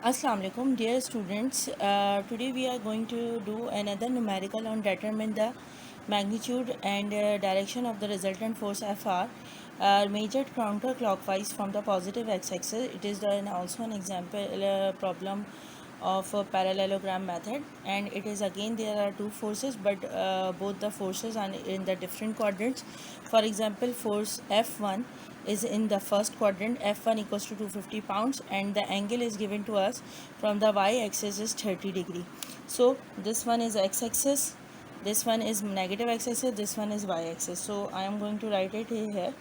Assalamu alaikum, dear students. Today we are going to do another numerical on determine the magnitude and direction of the resultant force Fr measured counterclockwise from the positive x-axis. It is also an example problem of a parallelogram method, and it is again there are two forces, but both the forces are in the different quadrants. For example, force F1 is in the first quadrant. F1 equals to 250 pounds, and the angle is given to us from the y-axis is 30 degree. So this one is x-axis, this one is negative x-axis, this one is y-axis. So I am going to write it here.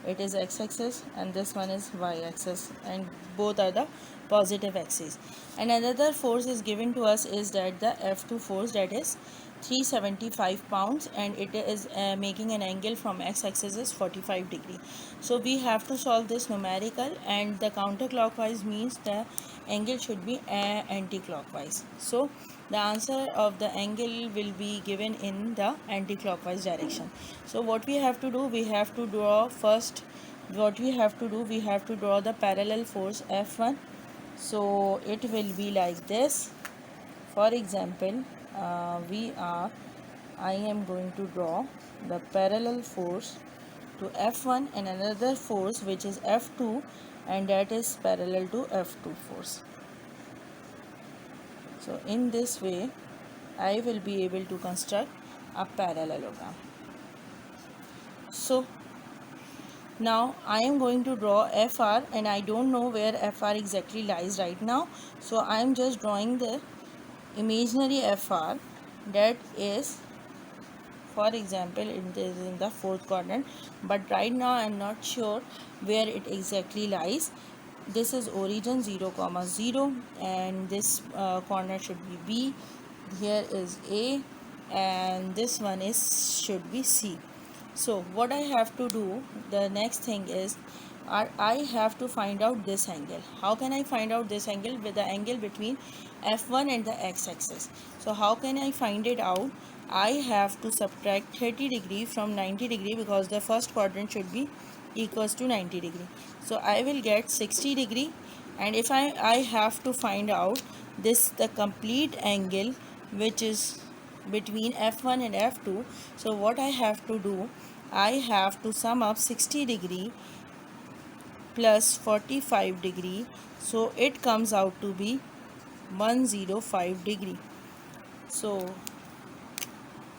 It is x-axis and this one is y-axis, and both are the positive axis. And another force is given to us is that the F2 force, that is 375 pounds, and it is making an angle from x-axis is 45 degree. So we have to solve this numerical, and the counterclockwise means the angle should be anti-clockwise. So the answer of the angle will be given in the anti-clockwise direction. So what we have to do, we have to draw first, we have to draw the parallel force F1. So it will be like this. For example, I am going to draw the parallel force to F1 and another force which is F2, and that is parallel to F2 force. So in this way I will be able to construct a parallelogram. So now I am going to draw FR, and I don't know where FR exactly lies right now. So I am just drawing the imaginary FR, that is, for example, it is in the fourth quadrant, but right now I am not sure where it exactly lies. This is origin 0, 0, and this corner should be B. Here is A, and this one is should be C. So what I have to do, the next thing is I have to find out this angle. How can I find out this angle? With the angle between F1 and the x-axis. So how can I find it out? I have to subtract 30 degree from 90 degree, because the first quadrant should be equals to 90 degree. So I will get 60 degree, and if I have to find out this the complete angle which is between F1 and F2. So what I have to do, I have to sum up 60 degree plus 45 degree, so it comes out to be 105 degree. So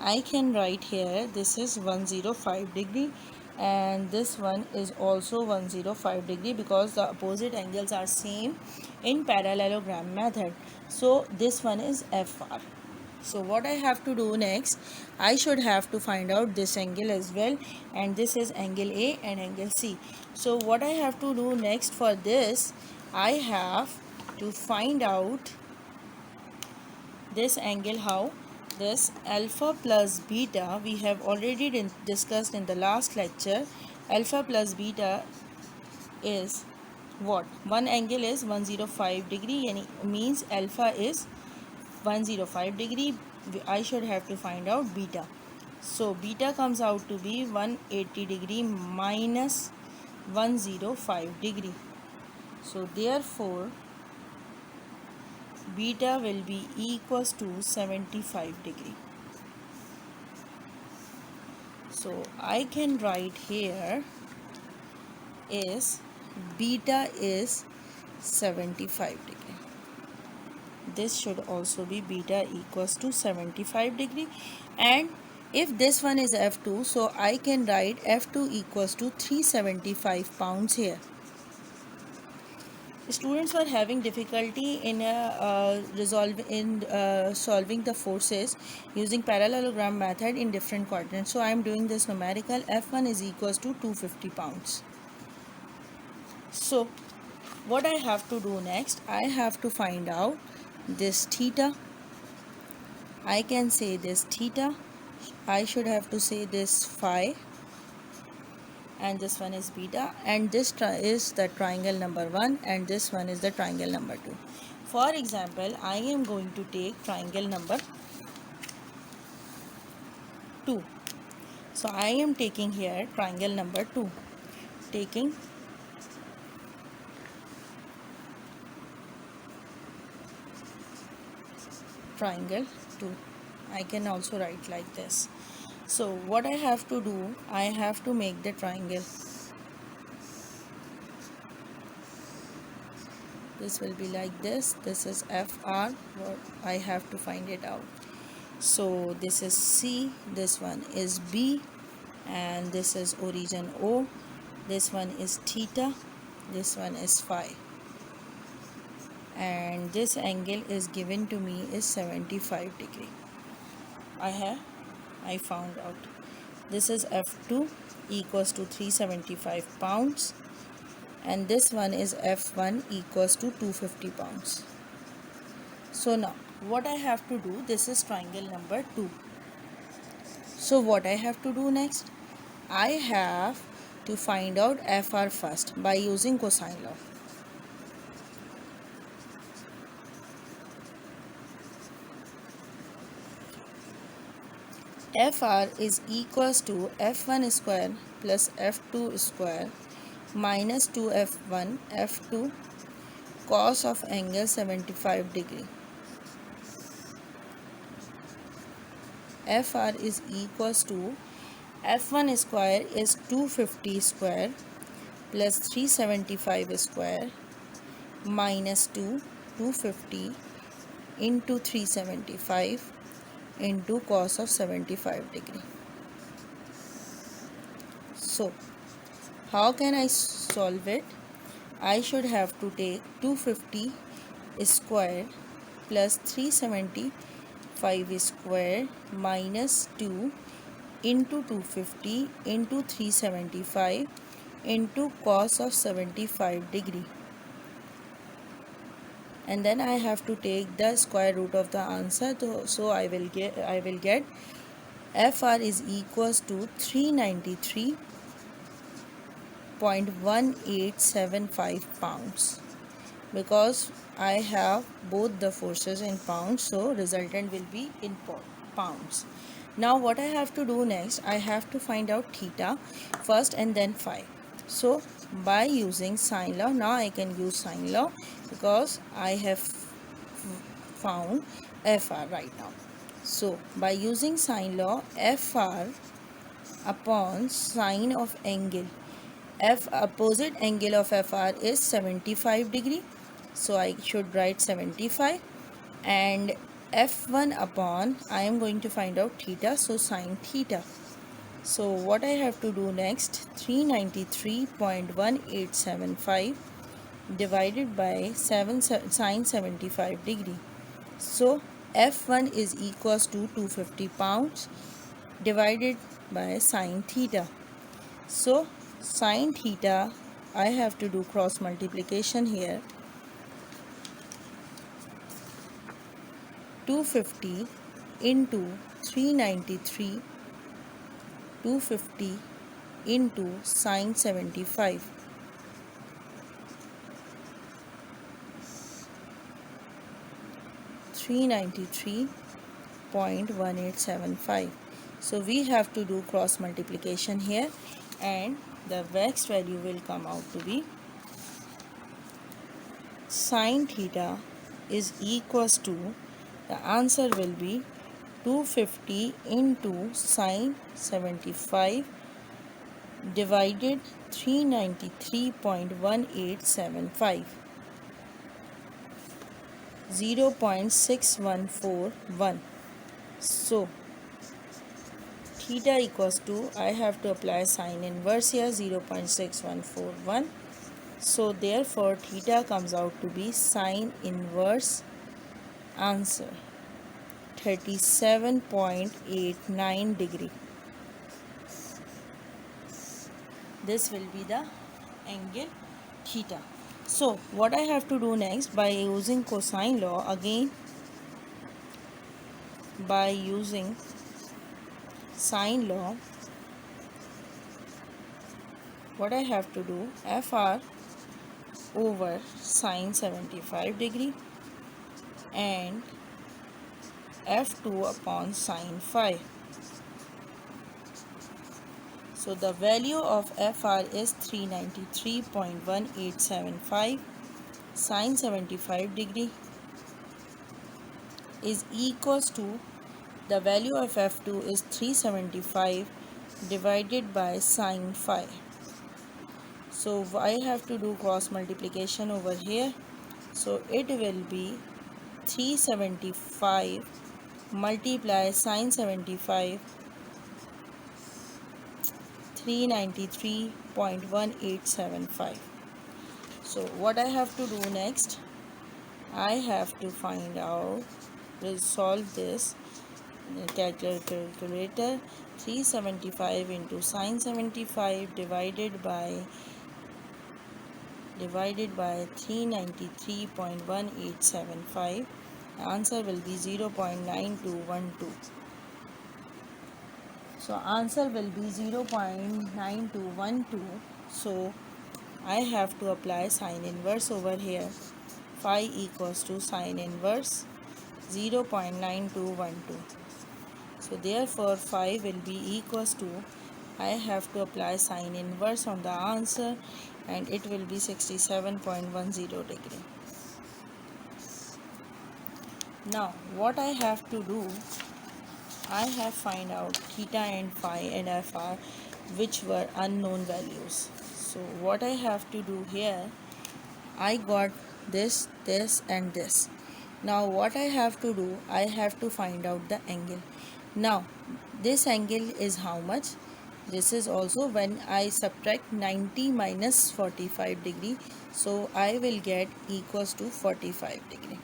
I can write here this is 105 degree, and this one is also 105 degree, because the opposite angles are same in parallelogram method. So this one is FR. So what I have to do next, I should have to find out this angle as well, and this is angle A and angle C. So what I have to do next for this, I have to find out this angle. How? This alpha plus beta we have already discussed in the last lecture. Alpha plus beta is what? One angle is 105 degree, and means alpha is 105 degree. I should have to find out beta. So beta comes out to be 180 degree minus 105 degree. So therefore beta will be equals to 75 degree. So I can write here is beta is 75 degree. This should also be beta equals to 75 degree, and if this one is F2, so I can write F2 equals to 375 pounds here. Students are having difficulty in solving the forces using parallelogram method in different quadrants. So I am doing this numerical. F1 is equals to 250 pounds. So what I have to do next, I have to find out this theta. I can say this theta. I should have to say this phi, and this one is beta, and this is the triangle number 1, and this one is the triangle number 2. For example, I am going to take triangle number 2. So I am taking here triangle number 2, taking triangle too. I can also write like this. So what I have to do, I have to make the triangle. This will be like this. This is FR. What I have to find it out. So this is C, this one is B, and this is origin O. This one is theta, this one is phi, and this angle is given to me is 75 degree. I found out. This is F2 equals to 375 pounds, and this one is F1 equals to 250 pounds. So now what I have to do, this is triangle number 2. So what I have to do next, I have to find out FR first by using cosine law. FR is equals to F1 square plus F2 square minus 2F1 F2 cos of angle 75 degree. FR is equals to F1 square is 250 square plus 375 square minus 250 into 375 into cos of 75 degree. So how can I solve it? I should have to take 250 square plus 375 square minus 2 into 250 into 375 into cos of 75 degree, and then I have to take the square root of the answer. So I will get FR is equals to 393.1875 pounds, because I have both the forces in pounds, so resultant will be in pounds. Now what I have to do next, I have to find out theta first and then phi. So by using sine law, now I can use sine law because I have found FR right now. So by using sine law, FR upon sine of angle, opposite angle of FR is 75 degree, so I should write 75, and F1 upon, I am going to find out theta, so sine theta. So what I have to do next, 393.1875 divided by sine 75 degree. So F1 is equals to 250 pounds divided by sine theta. So sine theta, I have to do cross multiplication here. 250 into 393, 250 into sine 75. .1875. So we have to do cross multiplication here, and the next value will come out to be sine theta is equals to, the answer will be 250 into sine 75 divided 393.1875, 0.6141. So theta equals to, I have to apply sine inverse here, 0.6141. So therefore theta comes out to be sine inverse, answer 37.89 degree. This will be the angle theta. So what I have to do next, by using cosine law, again by using sine law, what I have to do, FR over sine 75 degree and F2 upon sine phi. So the value of FR is 393.1875 sine 75 degree is equals to, the value of f2 is 375 divided by sine phi. So I have to do cross multiplication over here. So it will be 375 multiply sine 75, 393.1875. So what I have to do next, I have to find out, resolve this calculator. 375 into sine 75 divided by 393.1875. Answer will be 0.9212. So answer will be 0.9212. So I have to apply sine inverse over here. Phi equals to sine inverse 0.9212. So therefore phi will be equals to, I have to apply sine inverse on the answer, and it will be 67.10 degree. Now what I have to do, I have find out theta and phi and fr, which were unknown values. So what I have to do here, I got this, this and this. Now what I have to do, I have to find out the angle. Now this angle is how much? This is also, when I subtract 90 minus 45 degree, so I will get equals to 45 degree.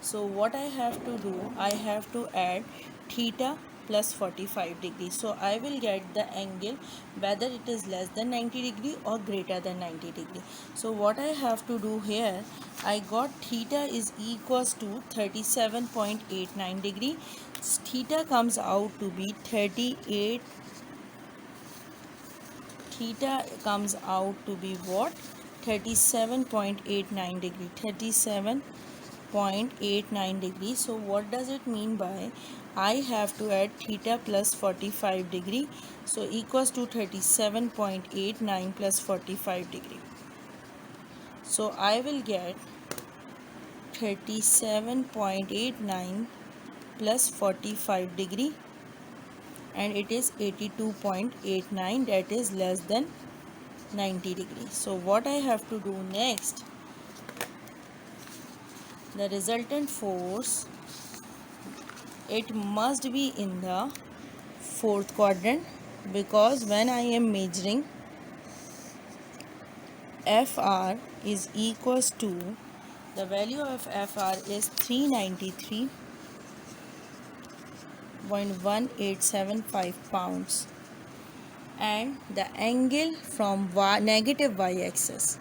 So what I have to do, I have to add theta plus 45 degree. So I will get the angle whether it is less than 90 degree or greater than 90 degree. So what I have to do here, I got theta is equals to 37.89 degree. Theta comes out to be 38. Theta comes out to be what? 37.89 degree. 37.89 degrees. So what does it mean by, I have to add theta plus 45 degree, so equals to 37.89 plus 45 degree. So I will get 37.89 plus 45 degree, and it is 82.89, that is less than 90 degrees. So what I have to do next, the resultant force, it must be in the fourth quadrant, because when I am measuring, Fr is equals to, the value of Fr is 393.1875 pounds, and the angle from negative y-axis,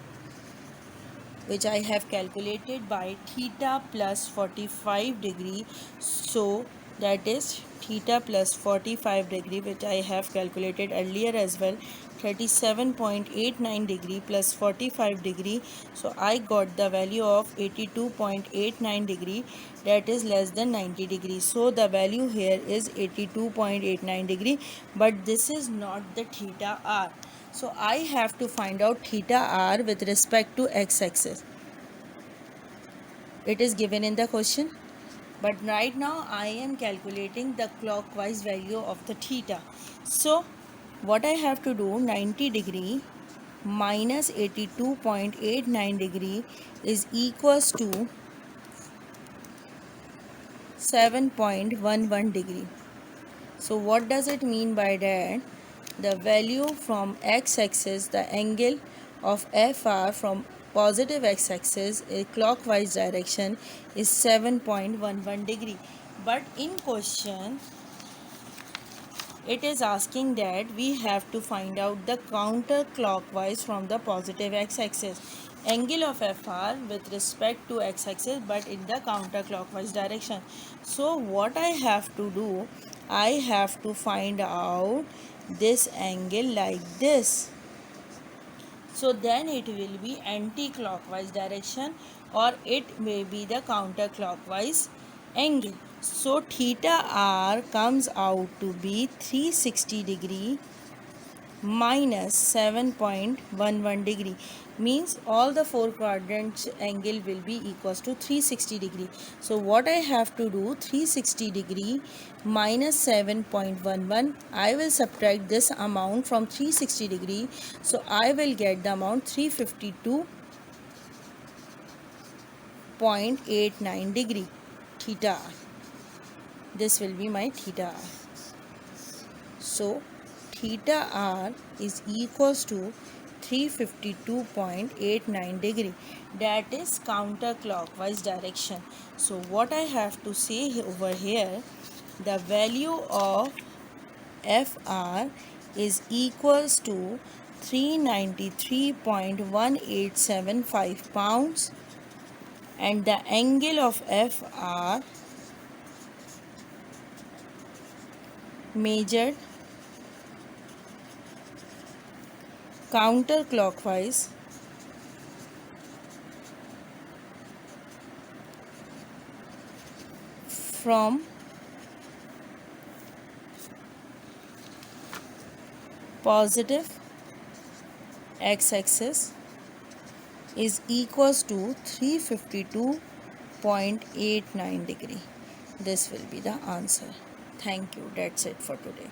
which I have calculated by theta plus 45 degree. So that is theta plus 45 degree, which I have calculated earlier as well, 37.89 degree plus 45 degree. So I got the value of 82.89 degree, that is less than 90 degrees. So the value here is 82.89 degree, but this is not the theta r. So I have to find out theta r with respect to x-axis. It is given in the question, but right now I am calculating the clockwise value of the theta. So what I have to do, 90 degree minus 82.89 degree is equals to 7.11 degree. So what does it mean by that? The value from x-axis, the angle of FR from positive x-axis in clockwise direction is 7.11 degree. But in question, it is asking that we have to find out the counterclockwise from the positive x-axis. Angle of FR with respect to x-axis, but in the counterclockwise direction. So what I have to do, I have to find out this angle like this. So then it will be anti-clockwise direction, or it may be the counterclockwise angle. So theta r comes out to be 360 degree minus 7.11 degree, means all the four quadrants angle will be equals to 360 degree. So what I have to do, 360 degree minus 7.11, I will subtract this amount from 360 degree, so I will get the amount 352.89 degree theta r. This will be my theta r. So theta r is equals to 352.89 degree, that is counterclockwise direction. So what I have to say over here, the value of Fr is equals to 393.1875 pounds, and the angle of Fr measured counterclockwise from positive x-axis is equals to 352.89 degree. This will be the answer. Thank you. That's it for today.